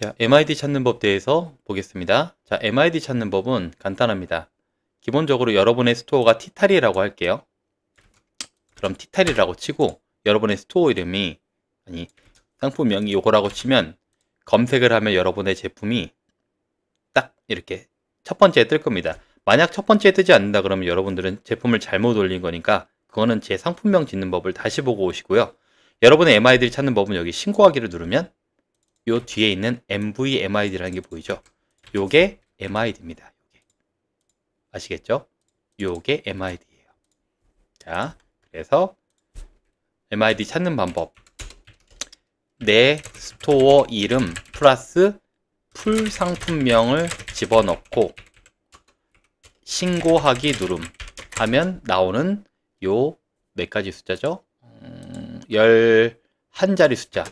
자, MID 찾는 법 대해서 보겠습니다. 자, MID 찾는 법은 간단합니다. 기본적으로 여러분의 스토어가 티탈이라고 할게요. 그럼 티탈이라고 치고 여러분의 스토어 이름이 상품명이 요거라고 치면 검색을 하면 여러분의 제품이 딱 이렇게 첫 번째에 뜰 겁니다. 만약 첫 번째에 뜨지 않는다 그러면 여러분들은 제품을 잘못 올린 거니까 그거는 제 상품명 짓는 법을 다시 보고 오시고요. 여러분의 MID를 찾는 법은 여기 신고하기를 누르면 요 뒤에 있는 MVMID라는 게 보이죠? 요게 MID입니다. 아시겠죠? 요게 MID예요. 자, 그래서 MID 찾는 방법. 내 스토어 이름 플러스 풀 상품명을 집어넣고 신고하기 누름 하면 나오는 요 몇 가지 숫자죠? 11자리 숫자.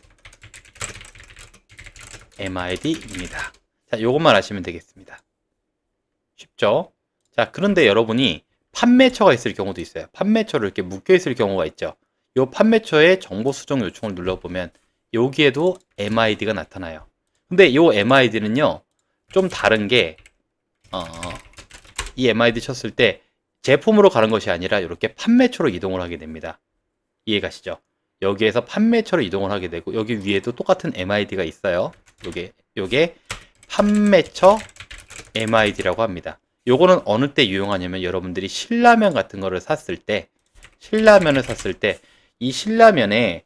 MID입니다. 자, 요것만 아시면 되겠습니다. 쉽죠? 자, 그런데 여러분이 판매처가 있을 경우도 있어요. 판매처로 이렇게 묶여 있을 경우가 있죠. 요 판매처의 정보 수정 요청을 눌러보면 여기에도 MID가 나타나요. 근데 요 MID는요, 좀 다른 게, 이 MID 쳤을 때 제품으로 가는 것이 아니라 이렇게 판매처로 이동을 하게 됩니다. 이해가시죠? 여기에서 판매처로 이동을 하게 되고, 여기 위에도 똑같은 MID가 있어요. 요게 판매처 MID라고 합니다. 요거는 어느 때 유용하냐면 여러분들이 신라면 같은 거를 샀을 때, 이 신라면에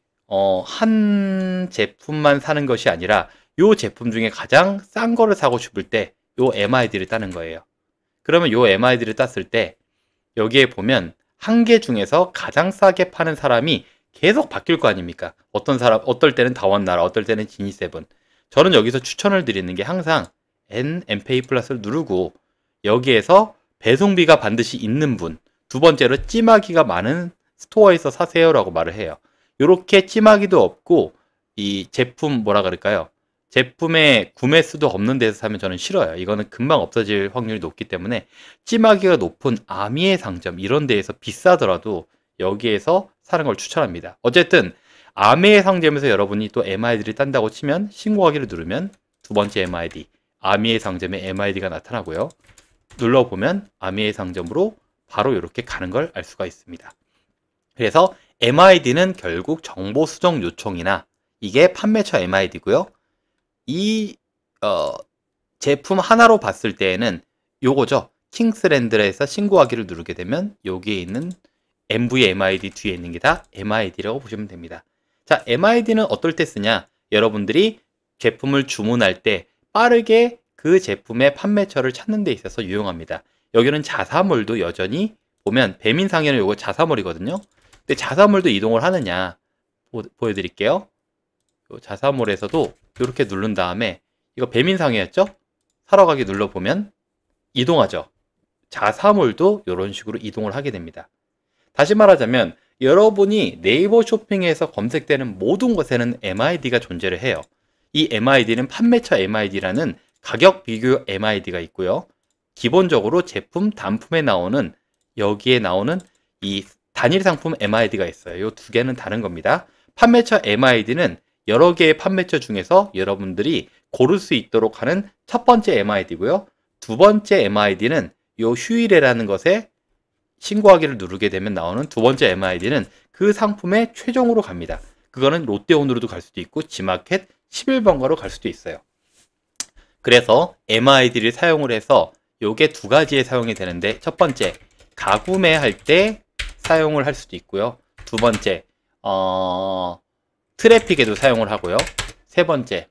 한 제품만 사는 것이 아니라 요 제품 중에 가장 싼 거를 사고 싶을 때 요 MID를 따는 거예요. 그러면 요 MID를 땄을 때 여기에 보면 한 개 중에서 가장 싸게 파는 사람이 계속 바뀔 거 아닙니까? 어떨 때는 다원나라, 어떨 때는 지니세븐. 저는 여기서 추천을 드리는 게 항상 MPay 플러스를 누르고 여기에서 배송비가 반드시 있는 분, 두 번째로 찜하기가 많은 스토어에서 사세요라고 말을 해요. 이렇게 찜하기도 없고 이 제품 뭐라 그럴까요? 제품의 구매 수도 없는 데서 사면 저는 싫어요. 이거는 금방 없어질 확률이 높기 때문에 찜하기가 높은 아미의 상점 이런 데에서 비싸더라도 여기에서 사는 걸 추천합니다. 어쨌든 아미의 상점에서 여러분이 또 MID를 딴다고 치면 신고하기를 누르면 두 번째 MID, 아미의 상점에 MID가 나타나고요. 눌러보면 아미의 상점으로 바로 이렇게 가는 걸 알 수가 있습니다. 그래서 MID는 결국 정보 수정 요청이나 이게 판매처 MID고요. 이 제품 하나로 봤을 때에는 요거죠. 킹스랜드에서 신고하기를 누르게 되면 여기에 있는 MVMID 뒤에 있는 게 다 MID라고 보시면 됩니다. 자, MID는 어떨 때 쓰냐? 여러분들이 제품을 주문할 때 빠르게 그 제품의 판매처를 찾는 데 있어서 유용합니다. 여기는 자사몰도 여전히 보면 배민상에는 요거 자사몰이거든요. 근데 자사몰도 이동을 하느냐 보여드릴게요. 자사몰에서도 이렇게 누른 다음에 이거 배민상이었죠? 사러 가기 눌러보면 이동하죠. 자사몰도 이런 식으로 이동을 하게 됩니다. 다시 말하자면 여러분이 네이버 쇼핑에서 검색되는 모든 곳에는 MID가 존재를 해요. 이 MID는 판매처 MID라는 가격 비교 MID가 있고요. 기본적으로 제품 단품에 나오는 여기에 나오는 이 단일 상품 MID가 있어요. 이 두 개는 다른 겁니다. 판매처 MID는 여러 개의 판매처 중에서 여러분들이 고를 수 있도록 하는 첫 번째 MID고요. 두 번째 MID는 이 휴일에라는 것에 신고하기를 누르게 되면 나오는 두 번째 MID는 그 상품에 최종으로 갑니다. 그거는 롯데온으로도 갈 수도 있고 지마켓 11번가로 갈 수도 있어요. 그래서 MID를 사용을 해서 요게 두 가지에 사용이 되는데 첫 번째 가구매 할 때 사용을 할 수도 있고요. 두 번째 트래픽에도 사용을 하고요. 세 번째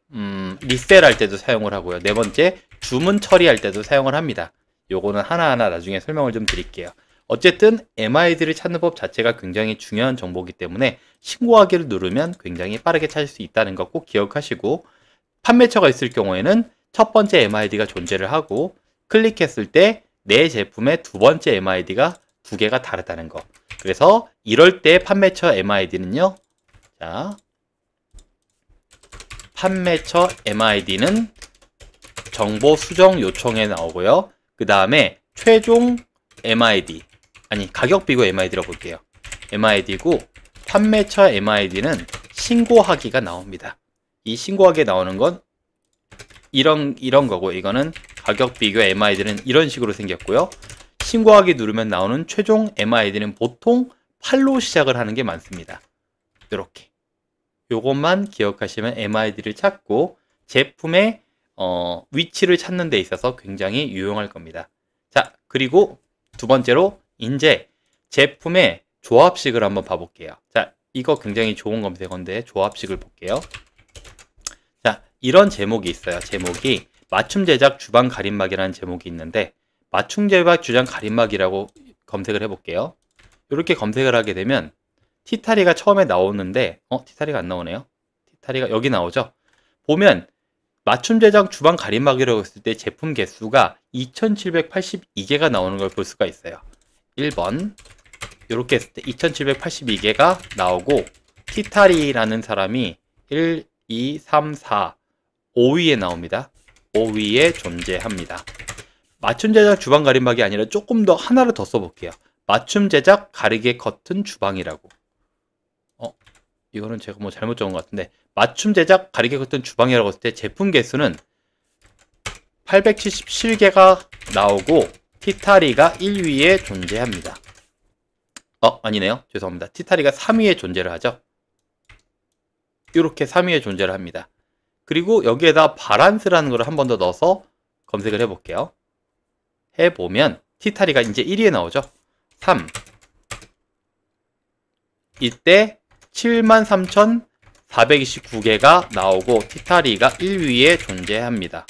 리셀할 때도 사용을 하고요. 네 번째 주문 처리할 때도 사용을 합니다. 요거는 하나하나 나중에 설명을 좀 드릴게요. 어쨌든 MID를 찾는 법 자체가 굉장히 중요한 정보이기 때문에 신고하기를 누르면 굉장히 빠르게 찾을 수 있다는 거 꼭 기억하시고 판매처가 있을 경우에는 첫 번째 MID가 존재를 하고 클릭했을 때 내 제품의 두 번째 MID가 두 개가 다르다는 거. 그래서 이럴 때 판매처 MID는요. 자, 판매처 MID는 정보 수정 요청에 나오고요. 그 다음에 최종 MID 가격 비교 MID라고 볼게요. MID고 판매처 MID는 신고하기가 나옵니다. 이 신고하기에 나오는 건 이런 거고, 이거는 가격 비교 MID는 이런 식으로 생겼고요. 신고하기 누르면 나오는 최종 MID는 보통 8로 시작을 하는 게 많습니다. 이렇게 요것만 기억하시면 MID를 찾고 제품의 위치를 찾는 데 있어서 굉장히 유용할 겁니다. 자, 그리고 두 번째로 이제 제품의 조합식을 한번 봐볼게요. 자, 이거 굉장히 좋은 검색어인데 조합식을 볼게요. 자, 이런 제목이 있어요. 제목이 맞춤 제작 주방 가림막이라는 제목이 있는데, 맞춤 제작 주방 가림막이라고 검색을 해볼게요. 이렇게 검색을 하게 되면 티타리가 처음에 나오는데, 티타리가 안 나오네요. 티타리가 여기 나오죠. 보면 맞춤 제작 주방 가림막이라고 했을 때 제품 개수가 2782개가 나오는 걸 볼 수가 있어요. 1번 이렇게 했을 때 2782개가 나오고, 티타리라는 사람이 1, 2, 3, 4, 5위에 나옵니다. 5위에 존재합니다. 맞춤 제작 주방 가림막이 아니라 조금 더 하나를 더 써볼게요. 맞춤 제작 가리개 커튼 주방이라고. 이거는 제가 뭐 잘못 적은 것 같은데, 맞춤 제작 가리개 커튼 주방이라고 했을 때 제품 개수는 877개가 나오고 티타리가 1위에 존재합니다. 아니네요. 죄송합니다. 티타리가 3위에 존재를 하죠. 이렇게 3위에 존재를 합니다. 그리고 여기에다 바란스라는 걸 한 번 더 넣어서 검색을 해볼게요. 해보면 티타리가 이제 1위에 나오죠. 3. 이때 73,429개가 나오고 티타리가 1위에 존재합니다.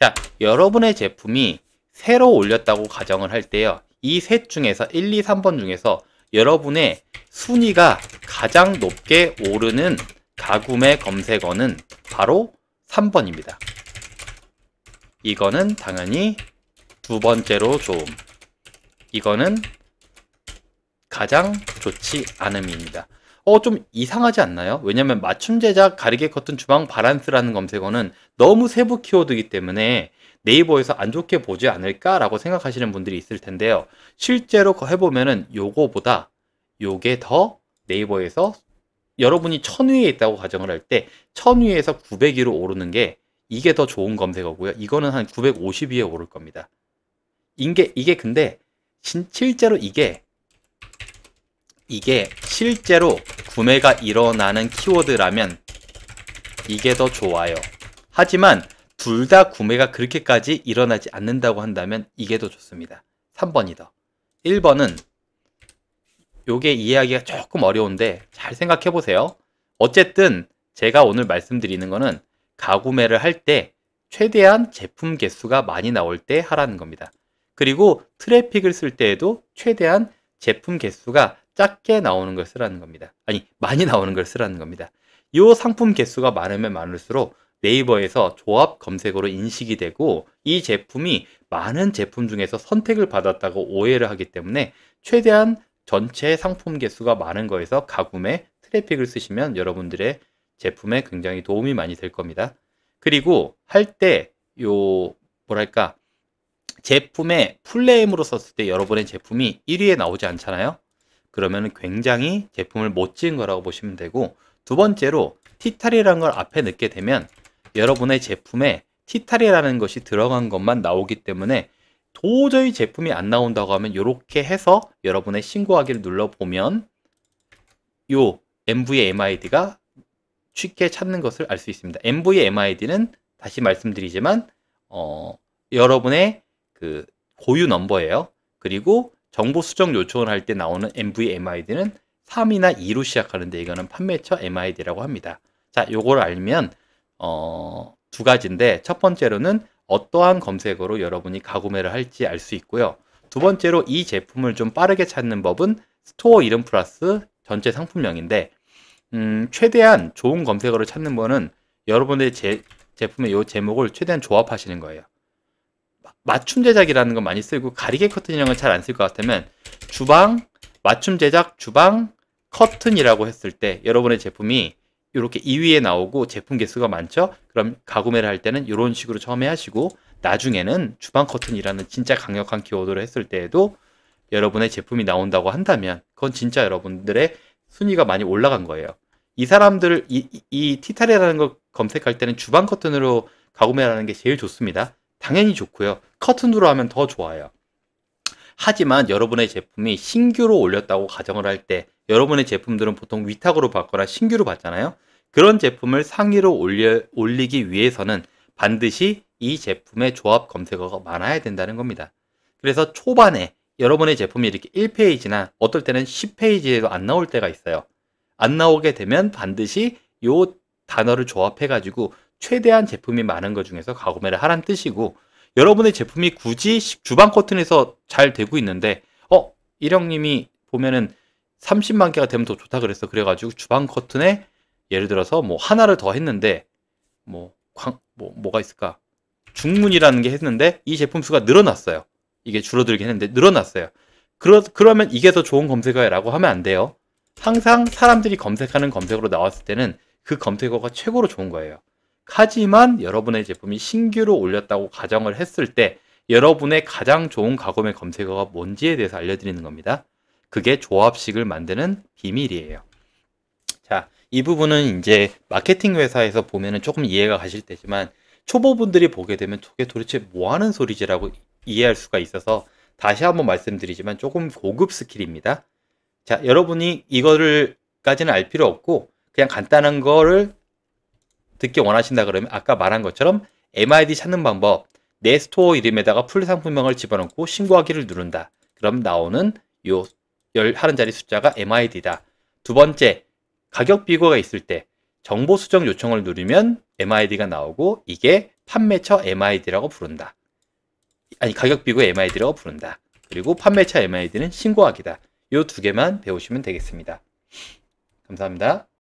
자, 여러분의 제품이 새로 올렸다고 가정을 할 때요, 이 셋 중에서 1, 2, 3번 중에서 여러분의 순위가 가장 높게 오르는 가구매 검색어는 바로 3번입니다. 이거는 당연히 두 번째로 좋음, 이거는 가장 좋지 않음입니다. 좀 이상하지 않나요? 왜냐면 맞춤 제작 가리개 커튼 주방 바란스라는 검색어는 너무 세부 키워드이기 때문에 네이버에서 안 좋게 보지 않을까라고 생각하시는 분들이 있을 텐데요. 실제로 해보면은 요거보다 요게 더 네이버에서 여러분이 1000위에 있다고 가정을 할 때 1000위에서 900위로 오르는 게 이게 더 좋은 검색어고요. 이거는 한 950위에 오를 겁니다. 이게 근데 실제로 이게 실제로 구매가 일어나는 키워드라면 이게 더 좋아요. 하지만 둘 다 구매가 그렇게까지 일어나지 않는다고 한다면 이게 더 좋습니다. 3번이 더. 1번은 요게 이해하기가 조금 어려운데 잘 생각해 보세요. 어쨌든 제가 오늘 말씀드리는 거는 가구매를 할 때 최대한 제품 개수가 많이 나올 때 하라는 겁니다. 그리고 트래픽을 쓸 때에도 최대한 제품 개수가 작게 나오는 걸 쓰라는 겁니다. 아니, 많이 나오는 걸 쓰라는 겁니다. 이 상품 개수가 많으면 많을수록 네이버에서 조합 검색어로 인식이 되고 이 제품이 많은 제품 중에서 선택을 받았다고 오해를 하기 때문에 최대한 전체 상품 개수가 많은 거에서 가구매 트래픽을 쓰시면 여러분들의 제품에 굉장히 도움이 많이 될 겁니다. 그리고 할 때 뭐랄까, 제품의 풀네임으로 썼을 때 여러분의 제품이 1위에 나오지 않잖아요. 그러면 굉장히 제품을 못 지은 거라고 보시면 되고, 두 번째로 티타리라는 걸 앞에 넣게 되면 여러분의 제품에 티타리라는 것이 들어간 것만 나오기 때문에 도저히 제품이 안 나온다고 하면 이렇게 해서 여러분의 신고하기를 눌러보면 요 MVMID가 쉽게 찾는 것을 알 수 있습니다. MVMID는 다시 말씀드리지만 여러분의 그 고유 넘버예요. 그리고 정보 수정 요청을 할 때 나오는 MVMID는 3이나 2로 시작하는데 이거는 판매처 MID라고 합니다. 자, 요걸 알면 두 가지인데, 첫 번째로는 어떠한 검색어로 여러분이 가구매를 할지 알 수 있고요. 두 번째로 이 제품을 좀 빠르게 찾는 법은 스토어 이름 플러스 전체 상품명인데, 최대한 좋은 검색어를 찾는 거는 여러분의 제품의 이 제목을 최대한 조합하시는 거예요. 맞춤 제작이라는 거 많이 쓰고 가리개 커튼이라는 걸 잘 안 쓸 것 같으면 주방, 맞춤 제작, 주방, 커튼이라고 했을 때 여러분의 제품이 이렇게 2위에 나오고 제품 개수가 많죠? 그럼 가구매를 할 때는 이런 식으로 처음에 하시고 나중에는 주방 커튼이라는 진짜 강력한 키워드를 했을 때에도 여러분의 제품이 나온다고 한다면 그건 진짜 여러분들의 순위가 많이 올라간 거예요. 이 사람들, 이 티타리라는 거 검색할 때는 주방 커튼으로 가구매하는 게 제일 좋습니다. 당연히 좋고요. 커튼으로 하면 더 좋아요. 하지만 여러분의 제품이 신규로 올렸다고 가정을 할 때 여러분의 제품들은 보통 위탁으로 받거나 신규로 받잖아요. 그런 제품을 상위로 올리기 위해서는 반드시 이 제품의 조합 검색어가 많아야 된다는 겁니다. 그래서 초반에 여러분의 제품이 이렇게 1페이지나 어떨 때는 10페이지에도 안 나올 때가 있어요. 안 나오게 되면 반드시 이 단어를 조합해가지고 최대한 제품이 많은 것 중에서 가구매를 하라는 뜻이고, 여러분의 제품이 굳이 주방 커튼에서 잘 되고 있는데 일형님이 보면은 30만 개가 되면 더 좋다 그랬어. 그래가지고 주방 커튼에 예를 들어서 뭐 하나를 더 했는데 뭐가 있을까? 중문이라는 게 했는데 이 제품 수가 늘어났어요. 이게 줄어들긴 했는데 늘어났어요. 그러면 이게 더 좋은 검색어야 라고 하면 안 돼요. 항상 사람들이 검색하는 검색어로 나왔을 때는 그 검색어가 최고로 좋은 거예요. 하지만 여러분의 제품이 신규로 올렸다고 가정을 했을 때 여러분의 가장 좋은 가구매 검색어가 뭔지에 대해서 알려드리는 겁니다. 그게 조합식을 만드는 비밀이에요. 자, 이 부분은 이제 마케팅 회사에서 보면은 조금 이해가 가실 테지만 초보분들이 보게 되면 저게 도대체 뭐 하는 소리지라고 이해할 수가 있어서 다시 한번 말씀드리지만 조금 고급 스킬입니다. 자, 여러분이 이거를까지는 알 필요 없고 그냥 간단한 거를 듣기 원하신다 그러면 아까 말한 것처럼 MID 찾는 방법, 내 스토어 이름에다가 풀 상품명을 집어넣고 신고하기를 누른다. 그럼 나오는 요 하는 자리 숫자가 MID다. 두 번째, 가격 비교가 있을 때 정보 수정 요청을 누르면 MID가 나오고 이게 판매처 MID라고 부른다. 아니, 가격 비교 MID라고 부른다. 그리고 판매처 MID는 신고하기다. 요 두 개만 배우시면 되겠습니다. 감사합니다.